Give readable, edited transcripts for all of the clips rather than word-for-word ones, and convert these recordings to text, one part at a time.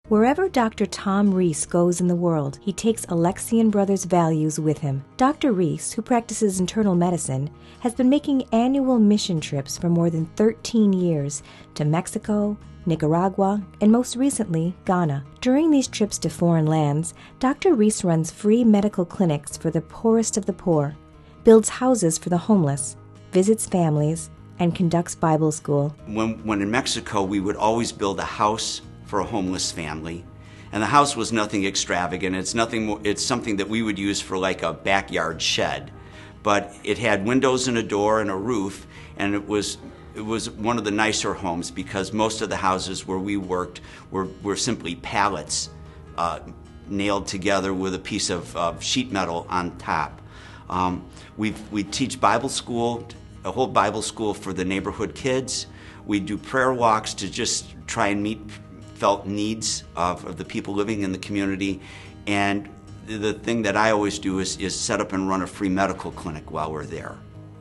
Wherever Dr. Tom Reese goes in the world, he takes Alexian Brothers values with him. Dr. Reese, who practices internal medicine, has been making annual mission trips for more than 13 years to Mexico, Nicaragua, and most recently, Ghana. During these trips to foreign lands, Dr. Reese runs free medical clinics for the poorest of the poor, builds houses for the homeless, visits families, and conducts Bible school. When in Mexico, we would always build a house for a homeless family. And the house was nothing extravagant. It's something that we would use for like a backyard shed. But it had windows and a door and a roof, and it was one of the nicer homes because most of the houses where we worked were simply pallets nailed together with a piece of sheet metal on top. We teach Bible school, a whole Bible school for the neighborhood kids. We do prayer walks to just try and meet felt needs of the people living in the community. And the thing that I always do is set up and run a free medical clinic while we're there.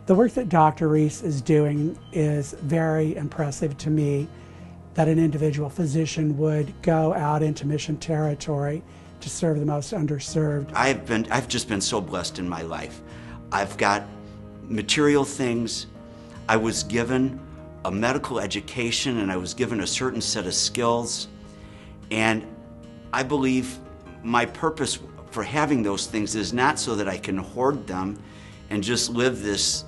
The work that Dr. Reese is doing is very impressive to me, that an individual physician would go out into mission territory to serve the most underserved. I've just been so blessed in my life. I've got material things. I was given a medical education, and I was given a certain set of skills, and I believe my purpose for having those things is not so that I can hoard them and just live this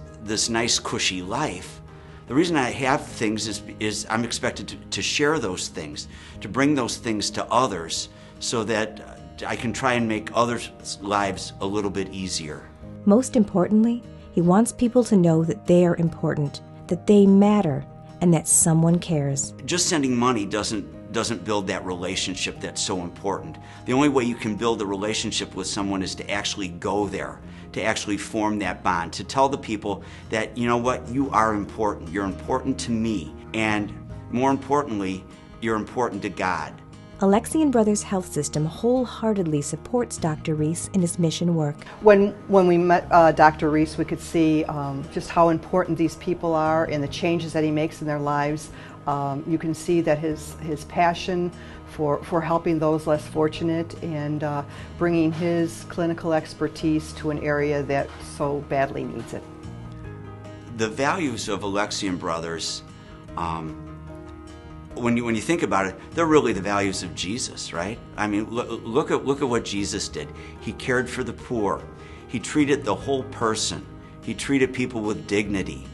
nice cushy life. The reason I have things is I'm expected to share those things, to bring those things to others so that I can try and make others' lives a little bit easier. Most importantly, he wants people to know that they are important, that they matter, and that someone cares. Just sending money doesn't build that relationship that's so important. The only way you can build a relationship with someone is to actually go there, to actually form that bond, to tell the people that, you know what, you are important. You're important to me, and more importantly, you're important to God. Alexian Brothers Health System wholeheartedly supports Dr. Reese in his mission work. When we met Dr. Reese, we could see just how important these people are and the changes that he makes in their lives. You can see that his passion for helping those less fortunate and bringing his clinical expertise to an area that so badly needs it. The values of Alexian Brothers, when you think about it, they're really the values of Jesus, right? I mean, look at what Jesus did. He cared for the poor. He treated the whole person. He treated people with dignity.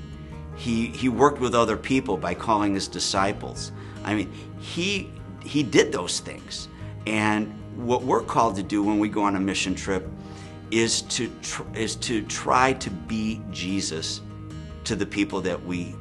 He worked with other people by calling his disciples. I mean, he did those things. And what we're called to do when we go on a mission trip is to try to be Jesus to the people that we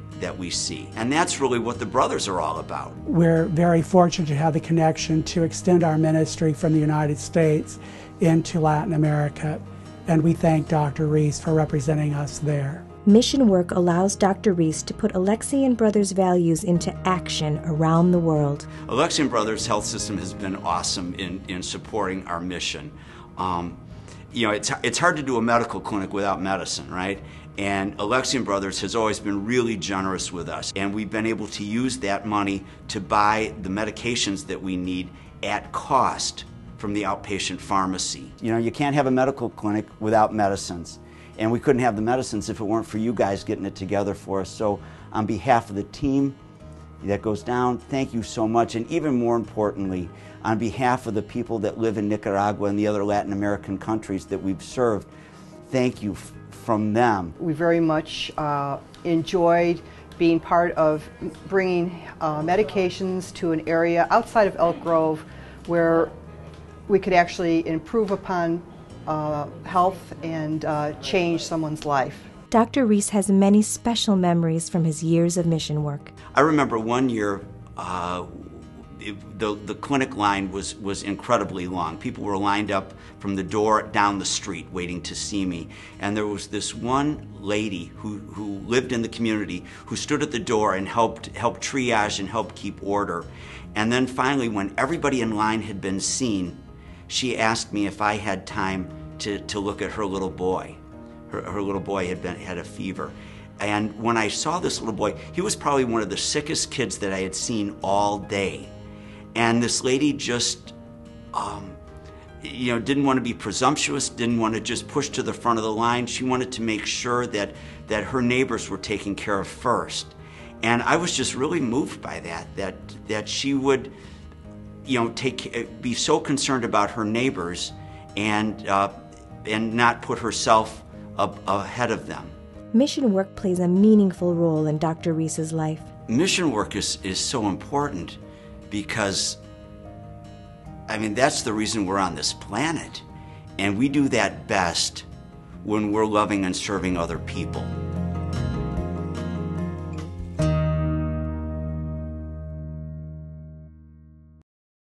see. And that's really what the brothers are all about. We're very fortunate to have the connection to extend our ministry from the United States into Latin America, and we thank Dr. Reese for representing us there. Mission work allows Dr. Reese to put Alexian Brothers values into action around the world. Alexian Brothers Health System has been awesome in supporting our mission. You know, it's hard to do a medical clinic without medicine, right? And Alexian Brothers has always been really generous with us, and we've been able to use that money to buy the medications that we need at cost from the outpatient pharmacy. You know, you can't have a medical clinic without medicines, and we couldn't have the medicines if it weren't for you guys getting it together for us. So on behalf of the team that goes down, thank you so much, and even more importantly, on behalf of the people that live in Nicaragua and the other Latin American countries that we've served, thank you from them. We very much enjoyed being part of bringing medications to an area outside of Elk Grove where we could actually improve upon health and change someone's life. Dr. Reese has many special memories from his years of mission work. I remember one year the clinic line was incredibly long. People were lined up from the door down the street waiting to see me. And there was this one lady who lived in the community who stood at the door and helped triage and help keep order. And then finally, when everybody in line had been seen, she asked me if I had time to look at her little boy. Her little boy had a fever. And when I saw this little boy, he was probably one of the sickest kids that I had seen all day. And this lady just, didn't want to be presumptuous, didn't want to just push to the front of the line. She wanted to make sure that her neighbors were taken care of first. And I was just really moved by that she would, be so concerned about her neighbors and not put herself ahead of them. Mission work plays a meaningful role in Dr. Rees's life. Mission work is so important because, that's the reason we're on this planet. And we do that best when we're loving and serving other people.